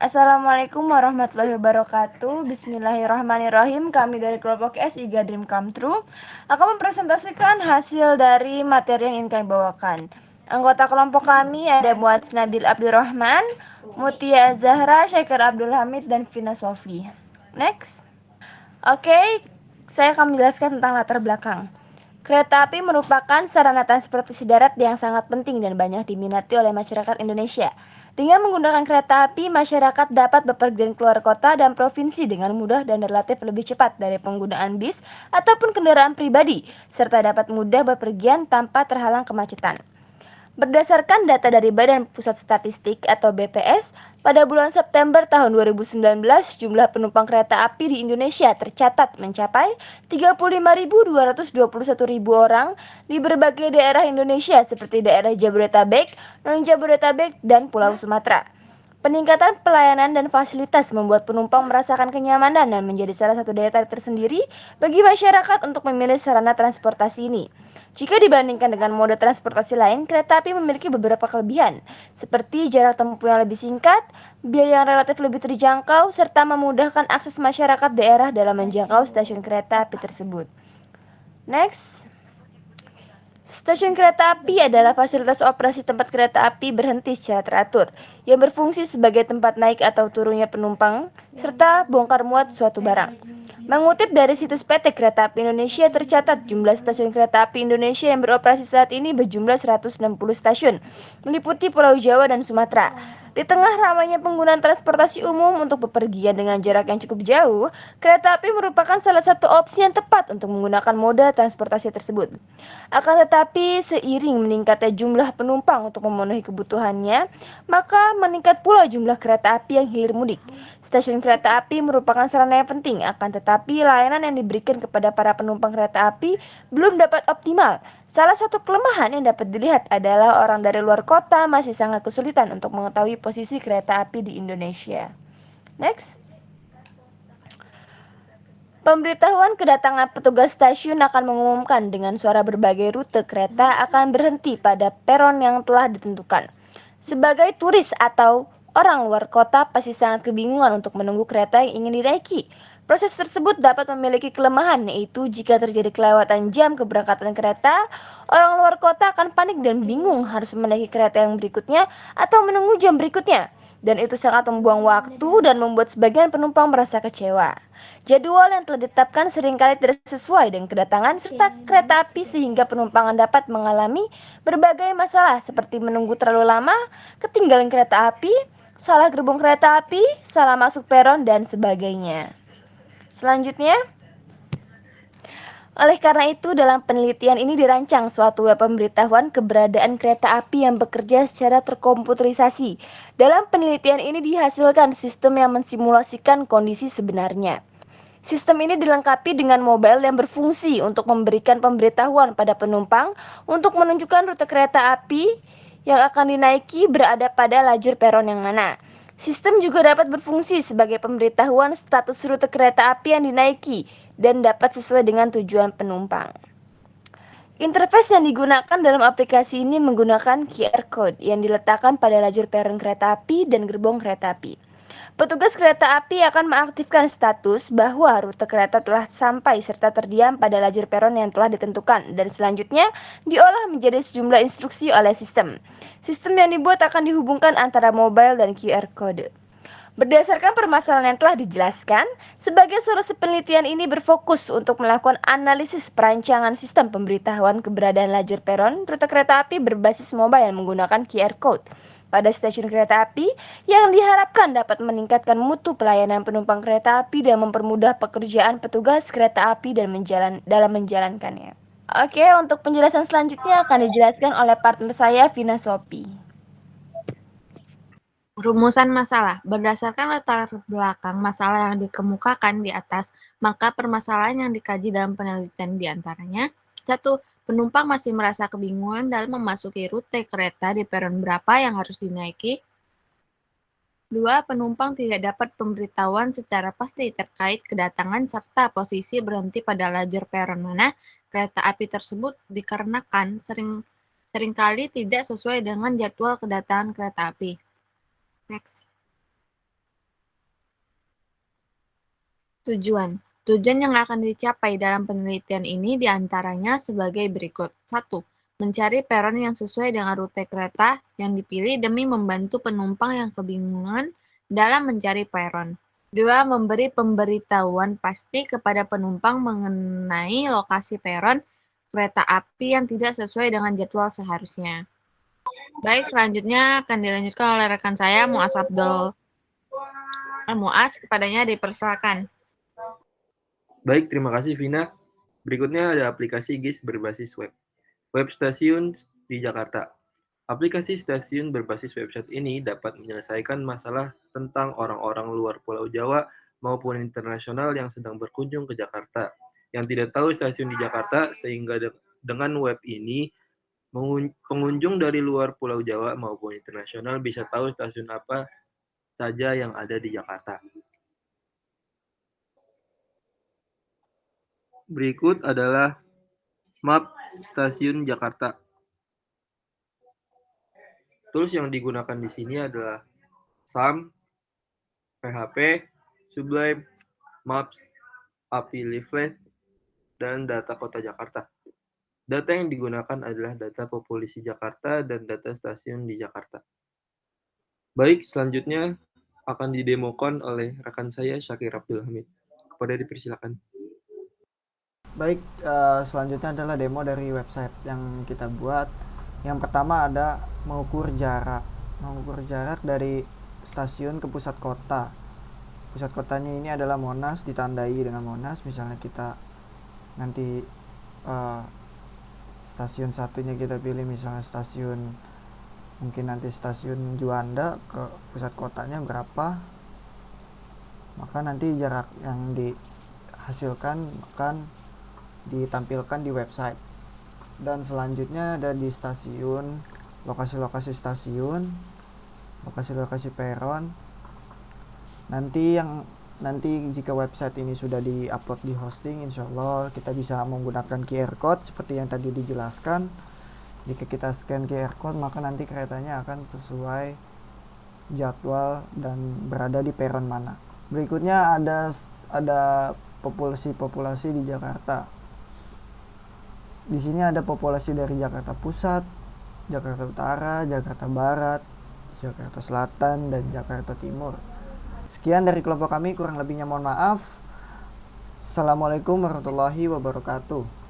Assalamualaikum warahmatullahi wabarakatuh. Bismillahirrahmanirrahim. Kami dari kelompok S IGA Dream Come True akan mempresentasikan hasil dari materi yang ingin kami bawakan. Anggota kelompok kami ada Muad Nabil Abdurrahman, Mutia Zahra, Syekir Abdul Hamid, dan Vina Sofi. Next. Oke, saya akan menjelaskan tentang latar belakang. Kereta api merupakan sarana transportasi darat yang sangat penting dan banyak diminati oleh masyarakat Indonesia. Dengan menggunakan kereta api, masyarakat dapat bepergian keluar kota dan provinsi dengan mudah dan relatif lebih cepat dari penggunaan bis ataupun kendaraan pribadi, serta dapat mudah bepergian tanpa terhalang kemacetan. Berdasarkan data dari Badan Pusat Statistik atau BPS, pada bulan September tahun 2019, jumlah penumpang kereta api di Indonesia tercatat mencapai 35.221.000 orang di berbagai daerah Indonesia seperti daerah Jabodetabek, non-Jabodetabek, dan Pulau Sumatera. Peningkatan pelayanan dan fasilitas membuat penumpang merasakan kenyamanan dan menjadi salah satu daya tarik tersendiri bagi masyarakat untuk memilih sarana transportasi ini. Jika dibandingkan dengan mode transportasi lain, kereta api memiliki beberapa kelebihan, seperti jarak tempuh yang lebih singkat, biaya yang relatif lebih terjangkau, serta memudahkan akses masyarakat daerah dalam menjangkau stasiun kereta api tersebut. Next. Stasiun kereta api adalah fasilitas operasi tempat kereta api berhenti secara teratur, yang berfungsi sebagai tempat naik atau turunnya penumpang, serta bongkar muat suatu barang. Mengutip dari situs PT Kereta Api Indonesia, tercatat jumlah stasiun kereta api Indonesia yang beroperasi saat ini berjumlah 160 stasiun, meliputi Pulau Jawa dan Sumatera. Di tengah ramainya penggunaan transportasi umum untuk bepergian dengan jarak yang cukup jauh, kereta api merupakan salah satu opsi yang tepat untuk menggunakan moda transportasi tersebut. Akan tetapi, seiring meningkatnya jumlah penumpang untuk memenuhi kebutuhannya, maka meningkat pula jumlah kereta api yang hilir mudik. Stasiun kereta api merupakan sarana yang penting, akan tetapi layanan yang diberikan kepada para penumpang kereta api belum dapat optimal. Salah satu kelemahan yang dapat dilihat adalah orang dari luar kota masih sangat kesulitan untuk mengetahui posisi kereta api di Indonesia. Next. Pemberitahuan kedatangan petugas stasiun akan mengumumkan dengan suara berbagai rute kereta akan berhenti pada peron yang telah ditentukan. Sebagai turis atau orang luar kota pasti sangat kebingungan untuk menunggu kereta yang ingin dinaiki. Proses tersebut dapat memiliki kelemahan, yaitu jika terjadi kelewatan jam keberangkatan kereta, orang luar kota akan panik dan bingung harus menaiki kereta yang berikutnya atau menunggu jam berikutnya. Dan itu sangat membuang waktu dan membuat sebagian penumpang merasa kecewa. Jadwal yang telah ditetapkan seringkali tidak sesuai dengan kedatangan serta kereta api sehingga penumpangan dapat mengalami berbagai masalah seperti menunggu terlalu lama, ketinggalan kereta api, salah gerbong kereta api, salah masuk peron, dan sebagainya. Selanjutnya, oleh karena itu, dalam penelitian ini dirancang suatu web pemberitahuan keberadaan kereta api yang bekerja secara terkomputerisasi. Dalam penelitian ini dihasilkan sistem yang mensimulasikan kondisi sebenarnya. Sistem ini dilengkapi dengan mobile yang berfungsi untuk memberikan pemberitahuan pada penumpang untuk menunjukkan rute kereta api yang akan dinaiki berada pada lajur peron yang mana. Sistem juga dapat berfungsi sebagai pemberitahuan status rute kereta api yang dinaiki dan dapat sesuai dengan tujuan penumpang. Interface yang digunakan dalam aplikasi ini menggunakan QR Code yang diletakkan pada lajur peron kereta api dan gerbong kereta api. Petugas kereta api akan mengaktifkan status bahwa rute kereta telah sampai serta terdiam pada lajur peron yang telah ditentukan dan selanjutnya diolah menjadi sejumlah instruksi oleh sistem. Sistem yang dibuat akan dihubungkan antara mobile dan QR Code. Berdasarkan permasalahan yang telah dijelaskan, sebagai solusi penelitian ini berfokus untuk melakukan analisis perancangan sistem pemberitahuan keberadaan lajur peron rute kereta api berbasis mobile menggunakan QR Code pada stasiun kereta api yang diharapkan dapat meningkatkan mutu pelayanan penumpang kereta api dan mempermudah pekerjaan petugas kereta api dalam menjalankannya. Oke, untuk penjelasan selanjutnya akan dijelaskan oleh partner saya, Vina Sopi. Rumusan masalah. Berdasarkan latar belakang masalah yang dikemukakan di atas, maka permasalahan yang dikaji dalam penelitian diantaranya: 1. Penumpang masih merasa kebingungan dalam memasuki rute kereta di peron berapa yang harus dinaiki. 2. Penumpang tidak dapat pemberitahuan secara pasti terkait kedatangan serta posisi berhenti pada lajur peron mana kereta api tersebut dikarenakan seringkali tidak sesuai dengan jadwal kedatangan kereta api. Next. Tujuan. Tujuan yang akan dicapai dalam penelitian ini diantaranya sebagai berikut. 1. Mencari peron yang sesuai dengan rute kereta yang dipilih demi membantu penumpang yang kebingungan dalam mencari peron. 2. Memberi pemberitahuan pasti kepada penumpang mengenai lokasi peron kereta api yang tidak sesuai dengan jadwal seharusnya. Baik, selanjutnya akan dilanjutkan oleh rekan saya, Muas, kepadanya dipersilakan. Baik, terima kasih Vina. Berikutnya ada aplikasi GIS berbasis web. Web stasiun di Jakarta. Aplikasi stasiun berbasis website ini dapat menyelesaikan masalah tentang orang-orang luar Pulau Jawa maupun internasional yang sedang berkunjung ke Jakarta. Yang tidak tahu stasiun di Jakarta, sehingga dengan web ini, pengunjung dari luar Pulau Jawa maupun internasional bisa tahu stasiun apa saja yang ada di Jakarta. Berikut adalah map stasiun Jakarta. Tools yang digunakan di sini adalah SAM, PHP, Sublime, Maps, API Leaflet, dan data kota Jakarta. Data yang digunakan adalah data populasi Jakarta dan data stasiun di Jakarta. Baik, selanjutnya akan didemokan oleh rekan saya Syakir Abdul Hamid. Kepada dipersilakan. Baik, selanjutnya adalah demo dari website yang kita buat. Yang pertama ada mengukur jarak dari stasiun ke pusat kota. Pusat kotanya ini adalah Monas, ditandai dengan Monas. Misalnya kita nanti stasiun satunya kita pilih misalnya mungkin nanti stasiun Juanda, ke pusat kotanya berapa, maka nanti jarak yang dihasilkan akan ditampilkan di website. Dan selanjutnya ada di stasiun, lokasi-lokasi stasiun, lokasi-lokasi peron. Nanti jika website ini sudah di-upload di hosting, insya Allah kita bisa menggunakan QR code seperti yang tadi dijelaskan. Jika kita scan QR code, maka nanti keretanya akan sesuai jadwal dan berada di peron mana. Berikutnya ada populasi di Jakarta. Di sini ada populasi dari Jakarta Pusat, Jakarta Utara, Jakarta Barat, Jakarta Selatan, dan Jakarta Timur. Sekian dari kelompok kami, kurang lebihnya mohon maaf. Assalamualaikum warahmatullahi wabarakatuh.